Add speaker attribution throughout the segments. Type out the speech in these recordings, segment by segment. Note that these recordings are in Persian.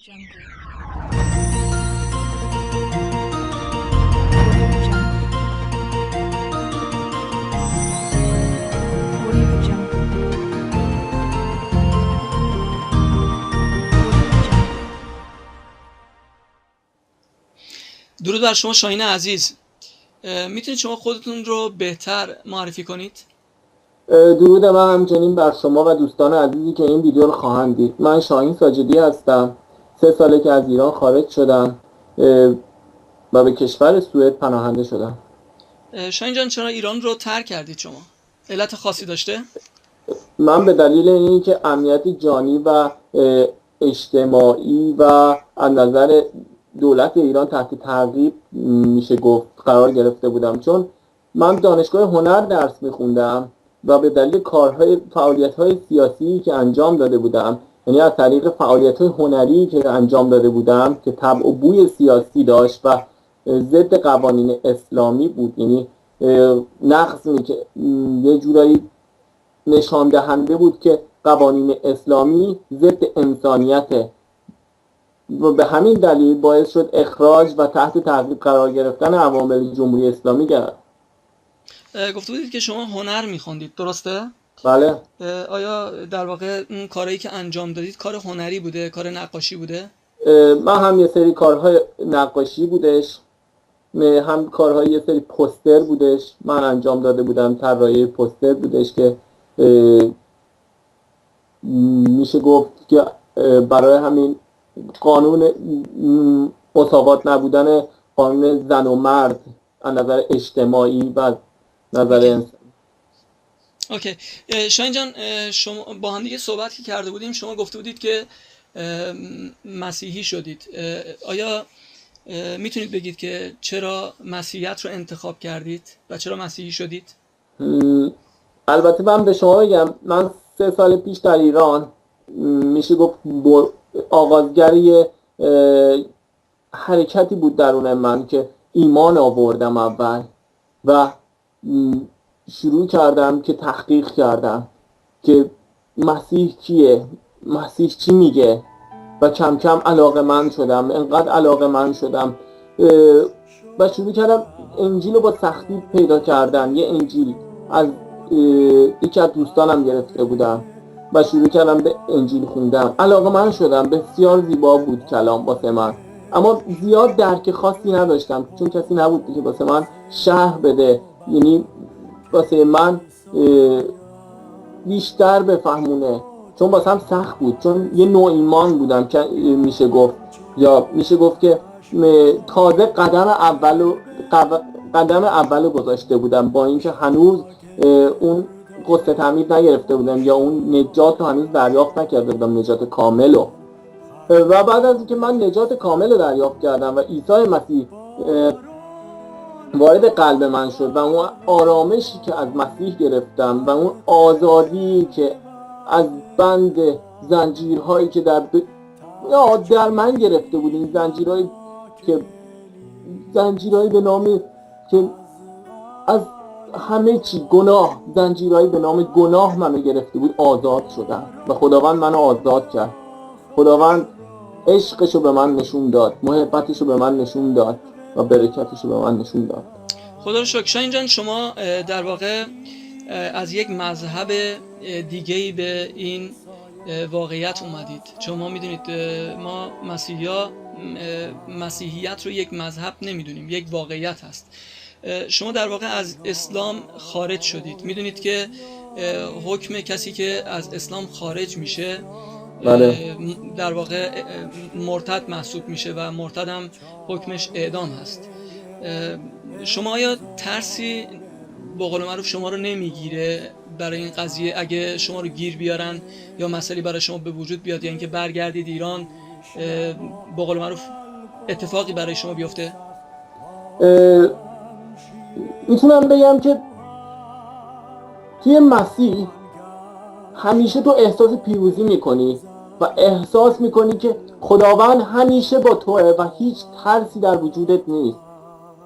Speaker 1: jungle. Audio jungle.
Speaker 2: درود بر شما شاهین عزیز. میتونید شما خودتون رو بهتر معرفی کنید؟
Speaker 3: درود من همچنین بر شما و دوستان عزیزی که این ویدیو رو خواهند دید. من شاهین ساجدی هستم. 3 ساله که از ایران خارج شدم و به کشور سوئد پناهنده شدم.
Speaker 2: شاهین جان، چرا ایران رو ترک کردید شما؟ علت خاصی داشته؟
Speaker 3: من به دلیل اینکه امنیت جانی و اجتماعی و از نظر دولت ایران تحت تعقیب میشه گفت قرار گرفته بودم، چون من دانشگاه هنر درس میخوندم و به دلیل فعالیت‌های سیاسی که انجام داده بودم، یعنی از طریق فعالیت‌های هنری که انجام داده بودم که طبع و بوی سیاسی داشت و ضد قوانین اسلامی بود، یعنی نقض که یه جورایی نشان دهنده بود که قوانین اسلامی ضد انسانیته و به همین دلیل باعث شد اخراج و تحت تعقیب قرار گرفتن عوامل جمهوری اسلامی کرد.
Speaker 2: گفته بودید که شما هنر میخوندید، درسته؟
Speaker 3: بله.
Speaker 2: آیا در واقع اون کارهایی که انجام دادید کار هنری بوده، کار نقاشی بوده؟
Speaker 3: من هم یه سری کارهای نقاشی بودش، هم کارهای یه سری پوستر بودش من انجام داده بودم. طراحی پوستر بودش که میشه گفت که برای همین قانون مساوات نبودن قانون زن و مرد از نظر اجتماعی و نظر انسان.
Speaker 2: اوکی. شاهین جان، شما با هم دیگه صحبت که کرده بودیم، شما گفته بودید که مسیحی شدید. آیا میتونید بگید که چرا مسیحیت رو انتخاب کردید و چرا مسیحی شدید؟
Speaker 3: البته من به شما بگم، من 3 سال پیش در ایران میشه گفت آغازگر حرکتی بود درون من که ایمان آوردم اول و شروع کردم که تحقیق کردم که مسیح کیه، مسیح چی میگه و کم کم علاقه‌مند شدم. انقدر علاقه‌مند شدم و شروع کردم انجیل رو با سختی پیدا کردن. یه انجیل از یکی از دوستانم گرفته بودم و شروع کردم به انجیل خوندم. علاقه‌مند شدم، بسیار زیبا بود کلام واسه من، اما زیاد درک خاصی نداشتم چون کسی نبود که واسه من شرح بده، یعنی واسه من بیشتر بفهمونه، چون واسم سخت بود، چون یه نوع ایمان بودم که میشه گفت که تازه قدم اولو گذاشته بودم، با اینکه هنوز اون قصه تعمید نگرفته بودم یا اون نجات رو هنوز دریافت نکرده بودم، نجات کاملو. و بعد از اینکه من نجات کامل رو دریافت کردم و عیسی مسیح وارد قلب من شد و اون آرامشی که از مسیح گرفتم و اون آزادی که از بند زنجیرهایی که در من گرفته بود، این زنجیرهایی به نام که از همه چی گناه، زنجیرهایی به نام گناه منو گرفته بود، آزاد شدم و خداوند منو آزاد کرد. خداوند عشقشو به من نشون داد، محبتشو به من نشون داد و برکتشو به من نشون داد.
Speaker 2: خدا رو شکر. شاهین جان، شما در واقع از یک مذهب دیگه‌ای به این واقعیت اومدید. شما میدونید ما مسیحی‌ها مسیحیت رو یک مذهب نمیدونیم، یک واقعیت هست. شما در واقع از اسلام خارج شدید. میدونید که حکم کسی که از اسلام خارج میشه در واقع مرتد محسوب میشه و مرتد هم حکمش اعدام هست. شما آیا ترسی به قول معروف شما رو نمیگیره برای این قضیه اگه شما رو گیر بیارن یا مسئله برای شما به وجود بیاد، یا اینکه برگردید ایران به قول معروف اتفاقی برای شما بیفته؟
Speaker 3: میتونم بگم که توی مسیح همیشه تو احساس پیروزی میکنی و احساس میکنی که خداوند همیشه با توه و هیچ ترسی در وجودت نیست،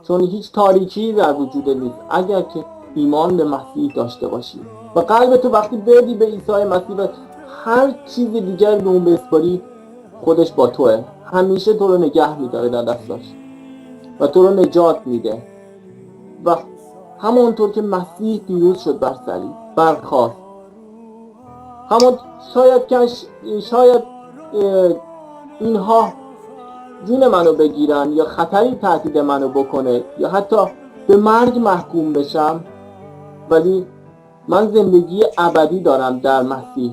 Speaker 3: چون هیچ تاریکی در وجودت نیست اگر که ایمان به مسیح داشته باشی و قلبتو وقتی بدی به عیسی مسیح و هر چیز دیگر به اون بسپاری، خودش با توه، همیشه تو رو نگه میداره در دستاش و تو رو نجات میده. و همونطور که مسیح پیروز شد بر صلیب، برخاست، همون شاید اینها جون منو بگیرن یا خطری تهدید منو بکنه یا حتی به مرگ محکوم بشم، ولی من زندگی ابدی دارم در مسیح.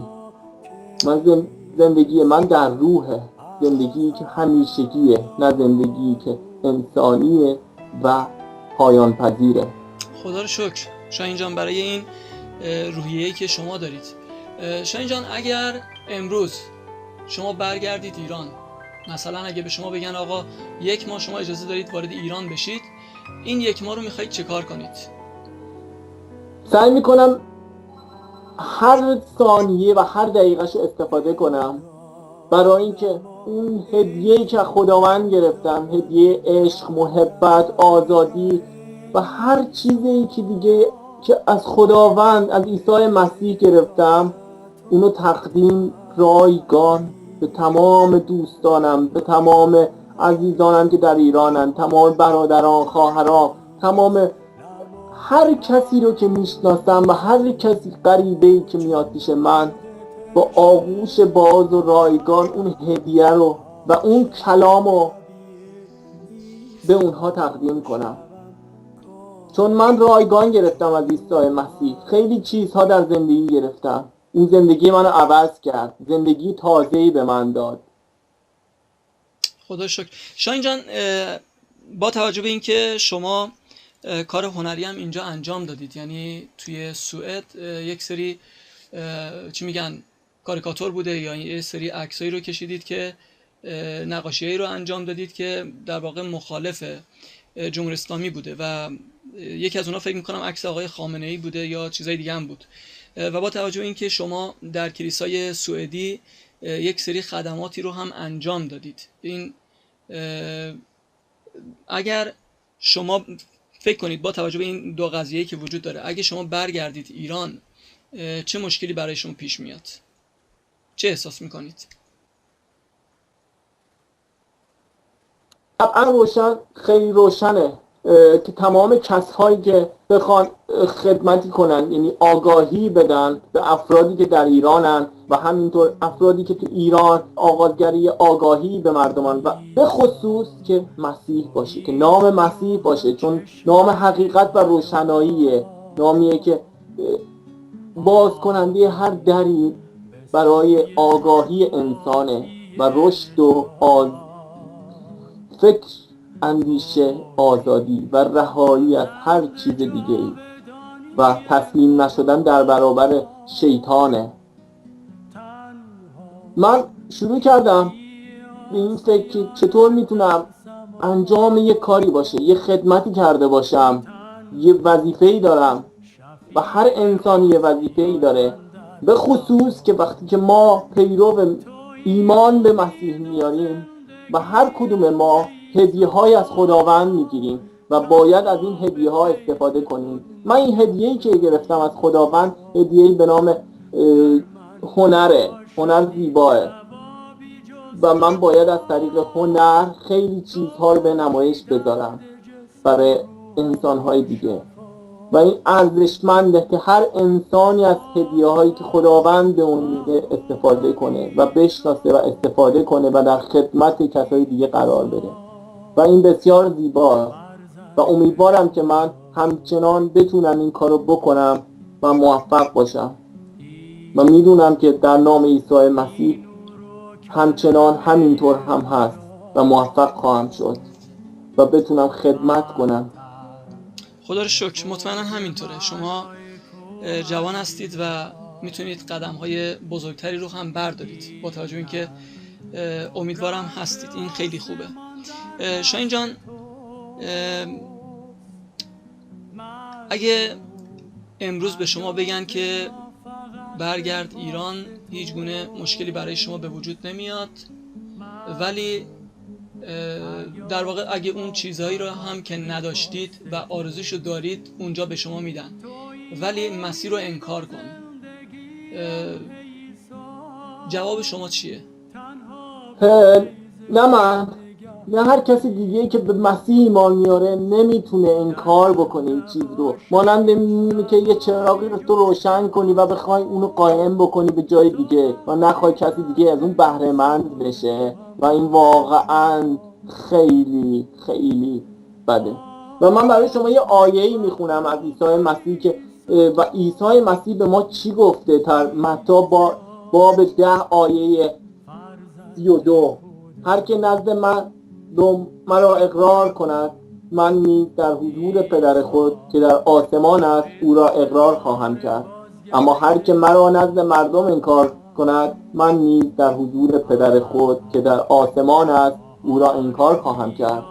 Speaker 3: زندگی من در روحه، زندگی که همیشگیه، نه زندگی که انسانیه و پایان پذیره.
Speaker 2: خدا رو شکر شاهین جان برای این روحیه‌ای که شما دارید. شاهین جان اگر امروز شما برگردید ایران، مثلا اگه به شما بگن آقا 1 ماه شما اجازه دارید وارد ایران بشید، این 1 ماه رو میخواید چه کار کنید؟
Speaker 3: سعی میکنم هر ثانیه و هر دقیقه‌ش استفاده کنم برای اینکه اون هدیه‌ای که خداوند گرفتم، هدیه عشق، محبت، آزادی و هر چیزی که دیگه که از خداوند، از عیسی مسیح گرفتم، اونو تقدیم رایگان به تمام دوستانم، به تمام عزیزانم که در ایرانن، تمام برادران، خواهران، تمام هر کسی رو که میشناسم و هر کسی غریبه‌ای که میاد پیش من، با آغوش باز و رایگان اون هدیه رو و اون کلام رو به اونها تقدیم کنم. چون من رایگان گرفتم از عیسی مسیح، خیلی چیزها در زندگی گرفتم، این زندگی منو عوض کرد، زندگی تازه‌ای به من داد.
Speaker 2: خدا شکر. شاهین جان با توجه به اینکه شما کار هنری هم اینجا انجام دادید، یعنی توی سوئد یک سری چی میگن کاریکاتور بوده یا یه سری عکسایی رو کشیدید که نقاشیایی رو انجام دادید که در واقع مخالف جمهوری اسلامی بوده و یکی از اونها فکر میکنم عکس آقای خامنه‌ای بوده یا چیزای دیگه هم بود. و با توجه به اینکه شما در کلیسای سوئدی یک سری خدماتی رو هم انجام دادید، این اگر شما فکر کنید با توجه به این دو قضیه‌ای که وجود داره، اگه شما برگردید ایران چه مشکلی برای شما پیش میاد؟ چه احساس میکنید؟
Speaker 3: طبعا خیلی روشنه که تمام کسایی که بخوان خدمتی کنن، یعنی آگاهی بدن به افرادی که در ایرانن و همینطور افرادی که تو ایران آغازگری آگاهی به مردمان و به خصوص که مسیح باشه، که نام مسیح باشه، چون نام حقیقت و روشناییه، نامیه که باز کننده هر دری برای آگاهی انسانه و رشد و فکر، اندیشه، آزادی و رهایی از هر چیز دیگه‌ای و تسلیم نشدن در برابر شیطانه. من شروع کردم به این فکر که چطور میتونم انجام یک کاری باشه، یه خدمتی کرده باشم، یه وظیفه‌ای دارم و هر انسانی یه وظیفه‌ای داره، به خصوص که وقتی که ما پیرو ایمان به مسیح میاریم و هر کدوم ما هدیه‌های از خداوند میگیریم و باید از این هدیه‌ها استفاده کنیم. من این هدیه‌ای که گرفتم از خداوند هدیه‌ای به نام هنره، هنر زیباه و من باید از طریق هنر خیلی چیزها رو به نمایش بذارم برای انسان‌های دیگه و این ارزشمنده که هر انسانی از هدیه‌هایی که خداوند به اون میده استفاده کنه و بشناسه و استفاده کنه و در خدمت کسای دیگه قرار بده و این بسیار زیباست و امیدوارم که من همچنان بتونم این کارو بکنم و موفق باشم و میدونم که در نام عیسی مسیح همچنان همینطور هم هست و موفق خواهم شد و بتونم خدمت کنم.
Speaker 2: خدا رو شکر. مطمئنا همینطوره. شما جوان هستید و میتونید قدم‌های بزرگتری رو هم بردارید با توجه به اینکه امیدوارم هستید. این خیلی خوبه. شاهین جان اگه امروز به شما بگن که برگرد ایران، هیچ گونه مشکلی برای شما به وجود نمیاد، ولی در واقع اگه اون چیزهایی رو هم که نداشتید و آرزوشو دارید اونجا به شما میدن، ولی مسیر رو انکار کن، جواب شما چیه؟
Speaker 3: نه من، نه هر کسی دیگه که به مسیح ایمان میاره نمیتونه انکار بکنه این چیز رو. مانند اینه که یه چراغی رو تو روشن کنی و بخوای اونو قایم بکنی به جای دیگه و نخوای کسی دیگه از اون بهره مند بشه و این واقعا خیلی خیلی بده. و من برای شما یه آیه‌ای میخونم از عیسی مسیح که و عیسی مسیح به ما چی گفته در متی باب 10 آیه 32: هر که نزد من مرا اقرار کند، من نیز در حضور پدر خود که در آسمان است او را اقرار خواهم کرد. اما هر که مرا نزد مردم انکار کند، من نیز در حضور پدر خود که در آسمان است او را انکار خواهم کرد.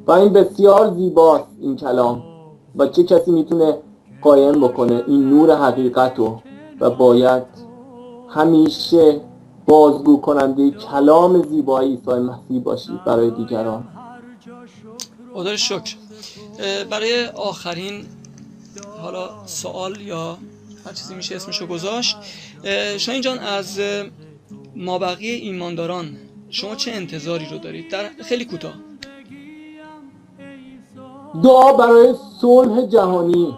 Speaker 3: و این بسیار زیباست این کلام و چه کسی میتونه قایم بکنه این نور حقیقت رو و باید همیشه بازگو کننده کلام زیبای عیسی مسیح باشید برای دیگران.
Speaker 2: خدا رو شکر. برای آخرین حالا سوال یا هر چیزی میشه اسمشو گذاشت، شاهین جان از مابقی ایمانداران شما چه انتظاری رو دارید؟ در خیلی کوتاه.
Speaker 3: دعا برای صلح جهانی،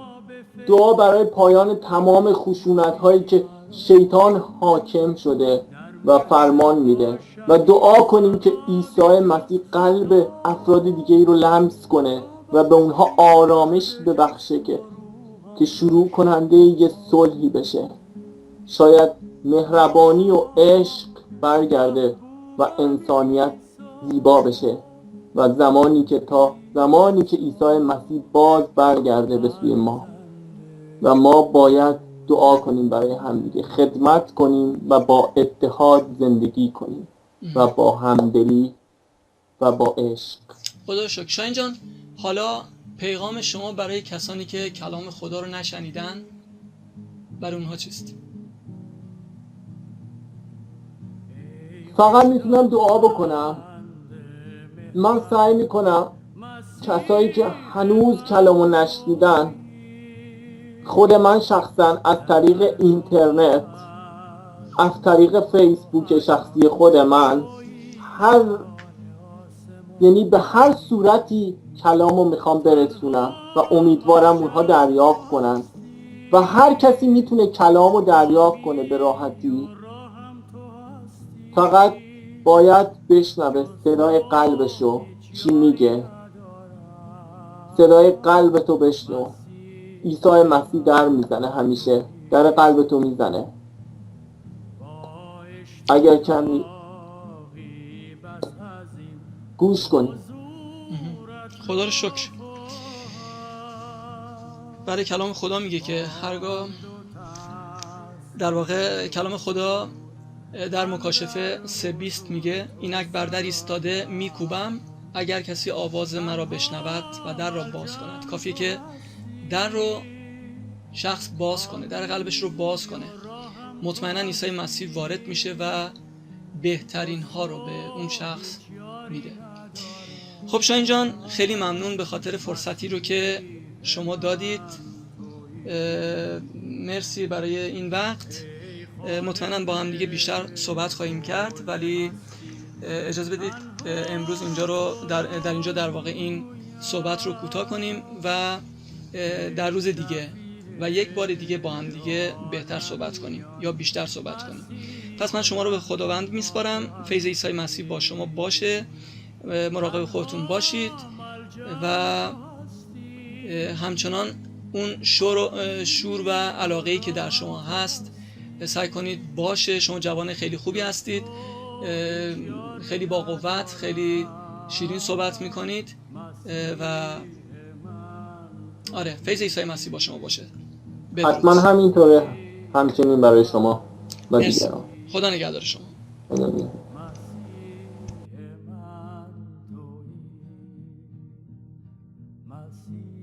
Speaker 3: دعا برای پایان تمام خشونت هایی که شیطان حاکم شده و فرمان میده و دعا کنیم که عیسی مسیح قلب افراد دیگه رو لمس کنه و به اونها آرامش ببخشه که شروع کننده یه صلحی بشه. شاید مهربانی و عشق برگرده و انسانیت زیبا بشه و زمانی که عیسی مسیح باز برگرده به سوی ما و ما باید دعا کنیم برای همدیگه، خدمت کنیم و با اتحاد زندگی کنیم و با همدلی و با عشق.
Speaker 2: خدا شکر. شاهین جان، حالا پیغام شما برای کسانی که کلام خدا رو نشنیدن برای اونها چیست؟
Speaker 3: فقط میتونم دعا بکنم. من سعی میکنم کسایی که هنوز کلامو نشنیدن، خود من شخصا از طریق اینترنت، از طریق فیسبوک شخصی خود من، به هر صورتی کلامو میخوام برسونم و امیدوارم اونها دریافت کنن و هر کسی میتونه کلامو دریافت کنه به راحتی. فقط باید بشنوه صدای قلبشو چی میگه. صدای قلبتو بشنو. عیسی مسیح در میزنه، همیشه در قلبتو میزنه. اگر کمی گوش کنی.
Speaker 2: خدا رو شکر. برای کلام خدا میگه که هرگاه در واقع کلام خدا در مکاشفه 3:20 میگه اینک بر در ایستاده میکوبم، اگر کسی آواز مرا بشنود و در را باز کند. کافیه که در رو شخص باز کنه، در قلبش رو باز کنه، مطمئنا عیسی مسیح وارد میشه و بهترین ها رو به اون شخص میده. خب شاهین جان، خیلی ممنون به خاطر فرصتی رو که شما دادید. مرسی برای این وقت. مطمئنا با هم دیگه بیشتر صحبت خواهیم کرد، ولی اجازه بدید امروز اینجا رو در اینجا در واقع این صحبت رو کوتاه کنیم و در روز دیگه و یک بار دیگه با هم دیگه بهتر صحبت کنیم یا بیشتر صحبت کنیم. پس من شما رو به خداوند میسپارم. فیض عیسی مسیح با شما باشه. مراقب خودتون باشید و همچنان اون شور و علاقه‌ای که در شما هست سعی کنید باشه. شما جوان خیلی خوبی هستید، خیلی با قوت، خیلی شیرین صحبت میکنید و آره، فیض عیسی مسیح با شما باشه.
Speaker 3: حتما همینطوره، همچنین برای شما و دیگران.
Speaker 2: خدا نگهدار شما.
Speaker 4: مسیح